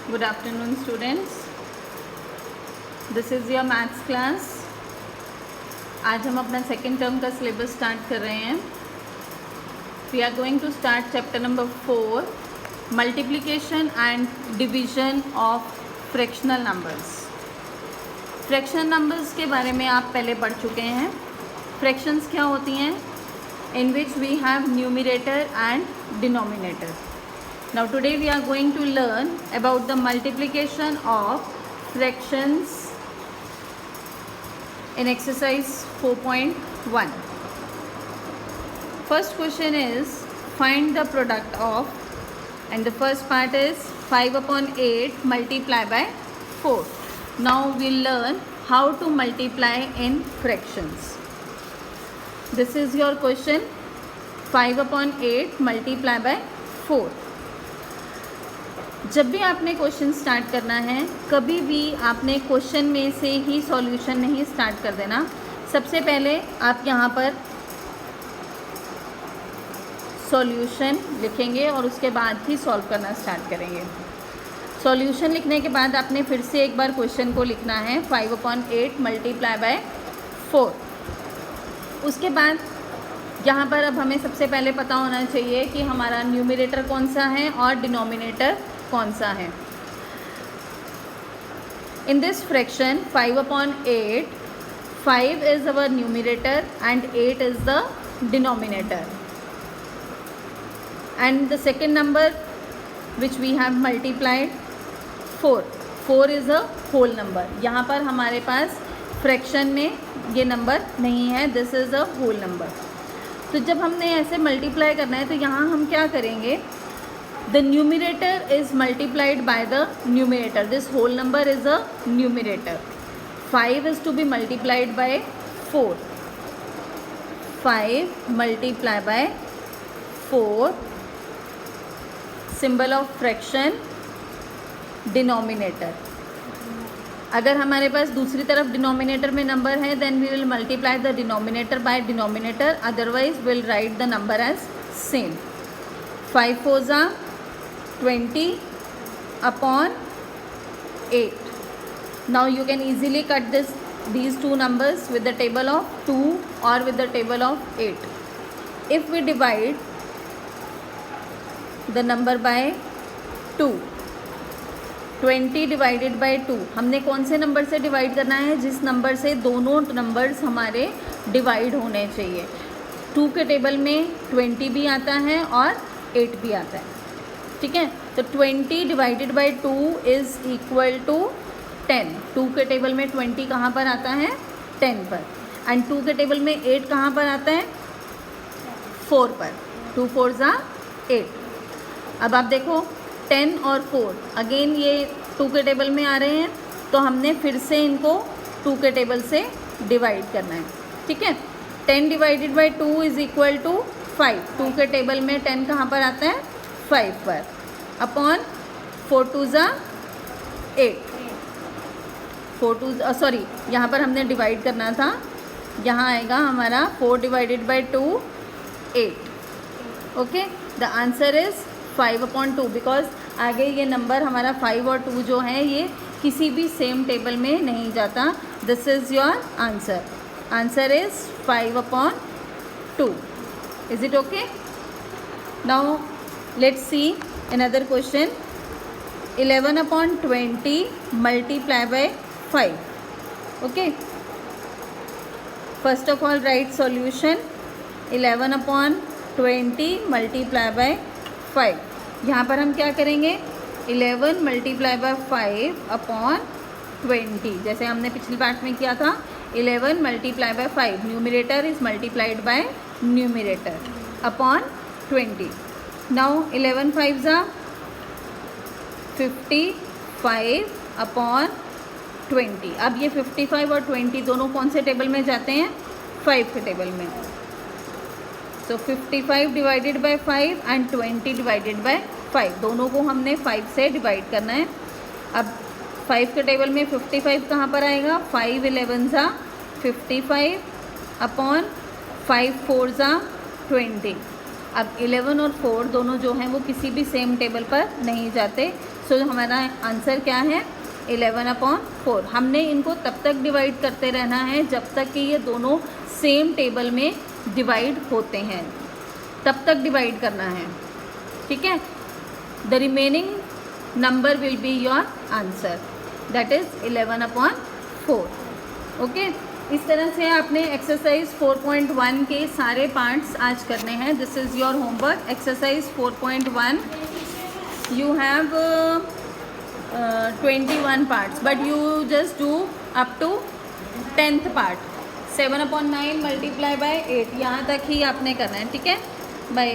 Good afternoon students. This is your maths class. आज हम अपना सेकेंड टर्म का सिलेबस स्टार्ट कर रहे हैं. We are going to start chapter number 4, multiplication and division of fractional numbers. Fractional numbers के बारे में आप पहले पढ़ चुके हैं. फ्रैक्शंस क्या होती हैं? In which we have numerator and denominator. Now today we are going to learn about the multiplication of fractions in exercise 4.1. First question is find the product of, and the first part is 5 upon 8 multiply by 4. Now we'll learn how to multiply in fractions. This is your question. 5 upon 8 multiply by 4. जब भी आपने question start करना है, कभी भी आपने question में से ही सॉल्यूशन नहीं स्टार्ट कर देना. सबसे पहले आप यहाँ पर सॉल्यूशन लिखेंगे और उसके बाद ही सॉल्व करना स्टार्ट करेंगे. सॉल्यूशन लिखने के बाद आपने फिर से एक बार क्वेश्चन को लिखना है. 5 upon 8 मल्टीप्लाई बाय 4. उसके बाद यहाँ पर अब हमें सबसे पहले पता होना चाहिए कि हमारा न्यूमरेटर कौन सा है और डिनोमिनेटर कौन सा है. In this fraction 5 upon 8, 5 is our numerator and 8 is the denominator. And the second number which we have multiplied 4. 4 is a whole number. यहाँ पर हमारे पास फ्रैक्शन में ये नंबर नहीं है. This is a whole number. तो जब हमने ऐसे मल्टीप्लाई करना है तो यहाँ हम क्या करेंगे? The numerator is multiplied by the numerator. This whole number is a numerator. 5 is to be multiplied by 4. 5 multiply by 4. Symbol of fraction denominator. अगर हमारे पास दूसरी तरफ डिनोमिनेटर में नंबर है then we will multiply the denominator by denominator, otherwise will write the number as same. 5 4 जा 20 upon 8. Now you can easily cut these two numbers with the table of 2 or with the table of 8. If we divide the number by 2, 20 divided by 2, हमने कौन से number से divide करना है? जिस number से दोनों नंबर्स हमारे डिवाइड होने चाहिए. 2 के टेबल में 20 भी आता है और 8 भी आता है. ठीक है, तो 20 divided by 2 is equal to 10. 2 के टेबल में 20 कहाँ पर आता है? 10 पर. एंड 2 के टेबल में 8 कहाँ पर आता है? 4 पर. 2 4 जा 8. अब आप देखो 10 और 4 अगेन ये 2 के टेबल में आ रहे हैं, तो हमने फिर से इनको 2 के टेबल से डिवाइड करना है. ठीक है, 10 divided by 2 is equal to 5. 2 के टेबल में 10 कहाँ पर आता है? 5 पर. अपॉन 4 2 जा 8. 4 2 सॉरी, यहाँ पर हमने डिवाइड करना था. यहाँ आएगा हमारा 4 divided by 2 8. Okay, the answer is 5 upon 2 because आगे ये नंबर हमारा 5 और 2 जो है ये किसी भी सेम टेबल में नहीं जाता. This is your answer. Answer is 5 upon 2. Is it okay? Now let's see another question. 11 upon 20 multiply by 5. Okay, first of all right solution. 11 upon 20 multiply by 5. यहाँ पर हम क्या करेंगे? 11 मल्टीप्लाई बाय 5 अपॉन 20, जैसे हमने पिछले पार्ट में किया था. 11 multiply by 5, numerator is multiplied by numerator upon 20. Now 11 5 जा 55 अपॉन 20. अब ये 55 और 20 दोनों कौन से टेबल में जाते हैं? 5 के टेबल में. सो 55 divided by 5 and 20 divided by 5, दोनों को हमने 5 से डिवाइड करना है. अब 5 के टेबल में 55 कहाँ पर आएगा? 5 11 जा 55 अपॉन 5 4 जा 20. अब 11 और 4 दोनों जो हैं वो किसी भी सेम टेबल पर नहीं जाते, सो हमारा आंसर क्या है 11/4। हमने इनको तब तक डिवाइड करते रहना है जब तक कि ये दोनों सेम टेबल में डिवाइड होते हैं, तब तक डिवाइड करना है, ठीक है। The remaining number will be your answer, that is 11/4। Okay, इस तरह से आपने एक्सरसाइज 4.1 के सारे पार्ट्स आज करने हैं। This is your homework. Exercise 4.1 you have 21 parts, but you just do up to 10th part। 7/9 multiply by 8 यहाँ तक ही आपने करना है, ठीक है। बाय।